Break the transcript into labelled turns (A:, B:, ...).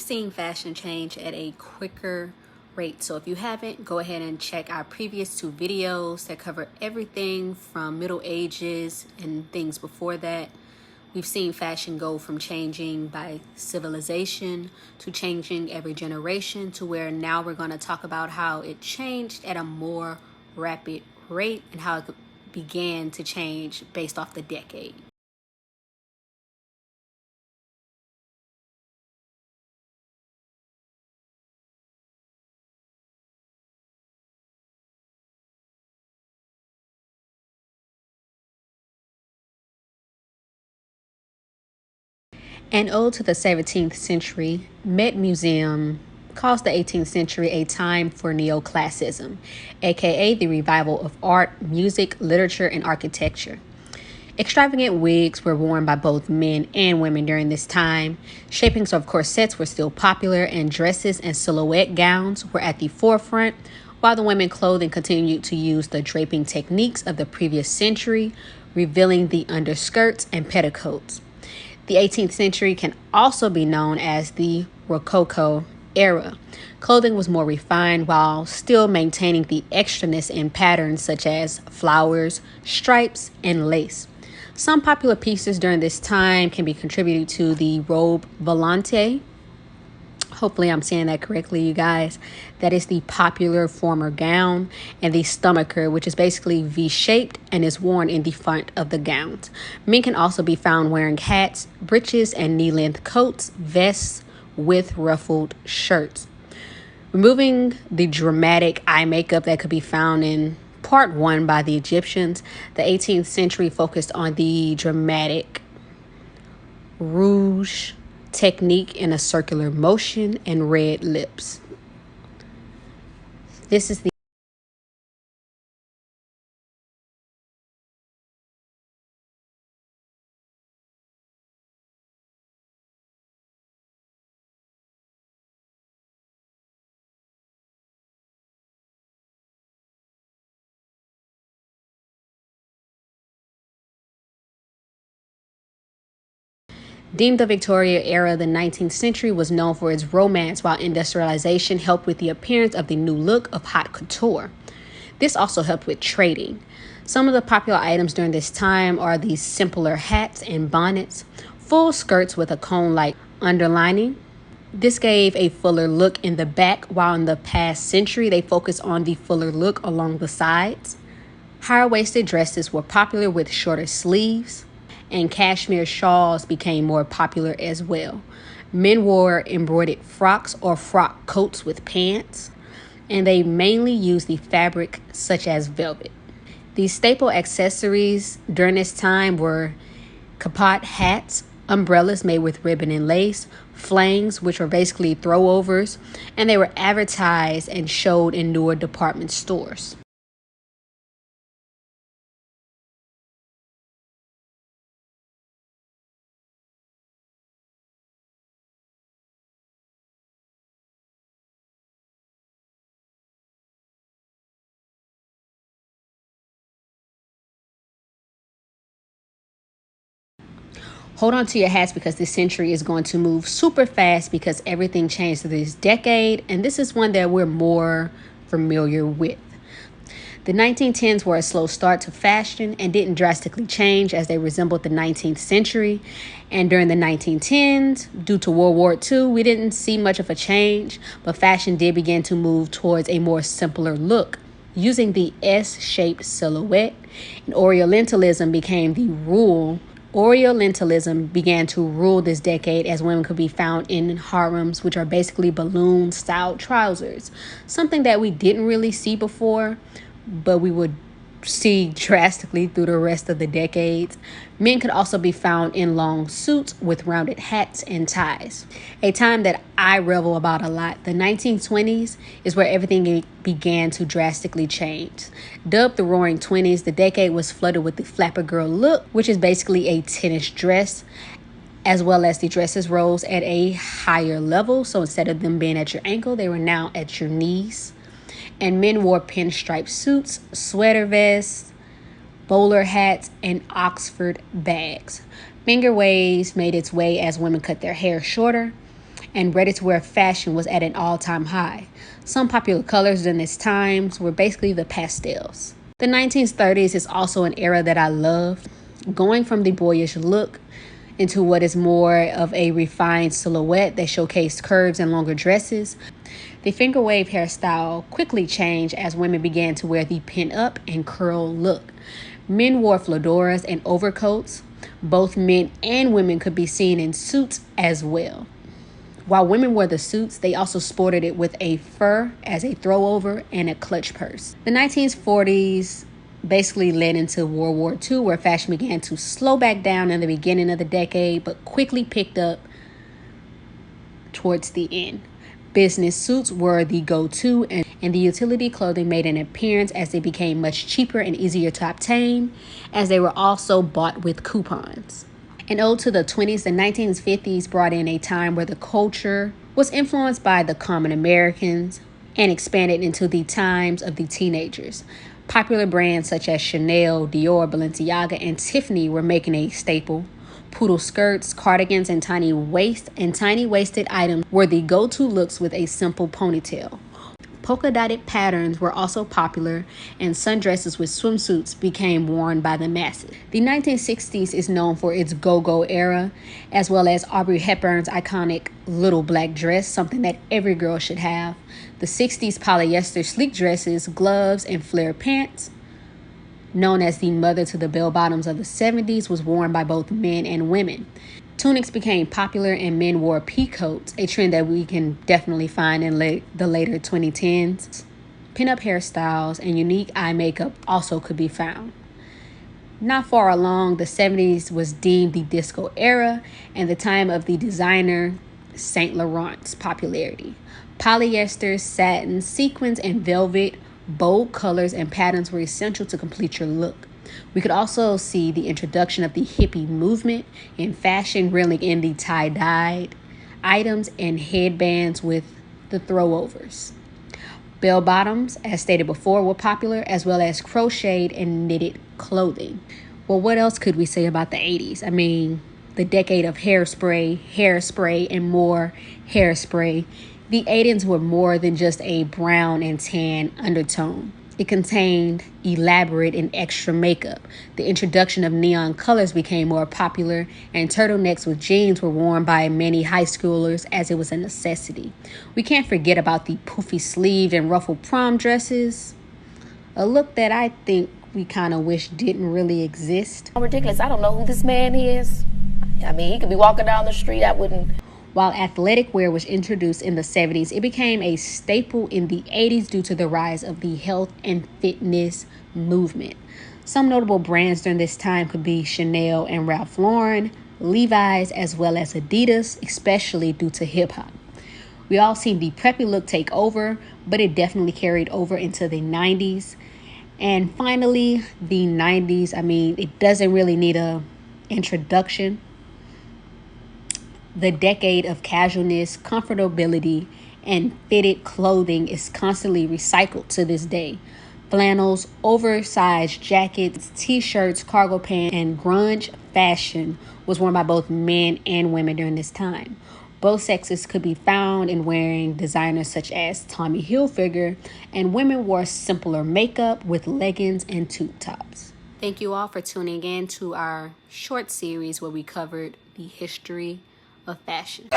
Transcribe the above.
A: seen fashion change at a quicker rate. So if you haven't, go ahead and check our previous 2 videos that cover everything from Middle Ages and things before that. We've seen fashion go from changing by civilization to changing every generation, to where now we're going to talk about how it changed at a more rapid rate and how it began to change based off the decade. An ode to the 17th century, Met Museum calls the 18th century a time for neoclassicism, aka the revival of art, music, literature, and architecture. Extravagant wigs were worn by both men and women during this time. Shapings of corsets were still popular, and dresses and silhouette gowns were at the forefront, while the women's clothing continued to use the draping techniques of the previous century, revealing the underskirts and petticoats. The 18th century can also be known as the Rococo era. Clothing was more refined while still maintaining the extraness in patterns such as flowers, stripes, and lace. Some popular pieces during this time can be contributed to the robe volante. Hopefully I'm saying that correctly, you guys. That is the popular former gown, and the stomacher, which is basically V-shaped and is worn in the front of the gowns. Men can also be found wearing hats, breeches, and knee-length coats, vests with ruffled shirts. Removing the dramatic eye makeup that could be found in part 1 by the Egyptians, the 18th century focused on the dramatic rouge technique in a circular motion and red lips. This is the Deemed the Victorian era, the 19th century was known for its romance, while industrialization helped with the appearance of the new look of haute couture. This also helped with trading. Some of the popular items during this time are these simpler hats and bonnets, full skirts with a cone-like underlining. This gave a fuller look in the back, while in the past century they focused on the fuller look along the sides. Higher-waisted dresses were popular with shorter sleeves, and cashmere shawls became more popular as well. Men wore embroidered frocks or frock coats with pants, and they mainly used the fabric such as velvet. These staple accessories during this time were capote hats, umbrellas made with ribbon and lace, flangs, which were basically throwovers, and they were advertised and showed in newer department stores. Hold on to your hats because this century is going to move super fast because everything changed to this decade, and this is one that we're more familiar with. The 1910s were a slow start to fashion and didn't drastically change as they resembled the 19th century. And during the 1910s, due to World War II, we didn't see much of a change, but fashion did begin to move towards a more simpler look. Using the S-shaped silhouette, and Orientalism began to rule this decade, as women could be found in harems, which are basically balloon-style trousers. Something that we didn't really see before, but we would see drastically through the rest of the decades. Men could also be found in long suits with rounded hats and ties. A time that I revel about a lot, the 1920s, is where everything began to drastically change. Dubbed the Roaring Twenties, the decade was flooded with the flapper girl look, which is basically a tennis dress, as well as the dresses rose at a higher level. So instead of them being at your ankle, they were now at your knees. And men wore pinstripe suits, sweater vests, bowler hats, and Oxford bags. Finger waves made its way as women cut their hair shorter. and ready-to-wear fashion was at an all-time high. Some popular colors during this time were basically the pastels. The 1930s is also an era that I loved, going from the boyish look into what is more of a refined silhouette that showcased curves and longer dresses. The finger wave hairstyle quickly changed as women began to wear the pin-up and curl look. Men wore fedoras and overcoats. Both men and women could be seen in suits as well. While women wore the suits, they also sported it with a fur as a throwover and a clutch purse. The 1940s basically led into World War II, where fashion began to slow back down in the beginning of the decade, but quickly picked up towards the end. Business suits were the go-to, and the utility clothing made an appearance as they became much cheaper and easier to obtain, as they were also bought with coupons. An ode to the 20s, the 1950s brought in a time where the culture was influenced by the common Americans and expanded into the times of the teenagers. Popular brands such as Chanel, Dior, Balenciaga, and Tiffany were making a staple. Poodle skirts, cardigans, and tiny waisted items were the go-to looks with a simple ponytail. Polka-dotted patterns were also popular, and sundresses with swimsuits became worn by the masses. The 1960s is known for its go-go era, as well as Audrey Hepburn's iconic little black dress, something that every girl should have. The 60s polyester sleek dresses, gloves, and flare pants, known as the mother to the bell-bottoms of the 70s, was worn by both men and women. Tunics became popular and men wore peacoats, a trend that we can definitely find in the later 2010s. Pin-up hairstyles and unique eye makeup also could be found. Not far along, the 70s was deemed the disco era and the time of the designer Saint Laurent's popularity. Polyester, satin, sequins, and velvet, bold colors and patterns were essential to complete your look. We could also see the introduction of the hippie movement in fashion, reeling in the tie-dyed items and headbands with the throwovers. Bell bottoms, as stated before, were popular, as well as crocheted and knitted clothing. Well, what else could we say about the 80s? I mean, the decade of hairspray, and more hairspray. The 80s were more than just a brown and tan undertone. It contained elaborate and extra makeup. The introduction of neon colors became more popular, and turtlenecks with jeans were worn by many high schoolers as it was a necessity. We can't forget about the poofy sleeved and ruffled prom dresses, a look that I think we kind of wish didn't really exist.
B: Ridiculous. I don't know who this man is. I mean, he could be walking down the street. I wouldn't.
A: While athletic wear was introduced in the 70s, it became a staple in the 80s due to the rise of the health and fitness movement. Some notable brands during this time could be Chanel and Ralph Lauren, Levi's, as well as Adidas, especially due to hip-hop. We all seen the preppy look take over, but it definitely carried over into the 90s. And finally, the 90s, I mean, it doesn't really need a introduction. The decade of casualness, comfortability, and fitted clothing is constantly recycled to this day. Flannels, oversized jackets, t-shirts, cargo pants, and grunge fashion was worn by both men and women during this time. Both sexes could be found in wearing designers such as Tommy Hilfiger, and women wore simpler makeup with leggings and tube tops. Thank you all for tuning in to our short series where we covered the history of fashion.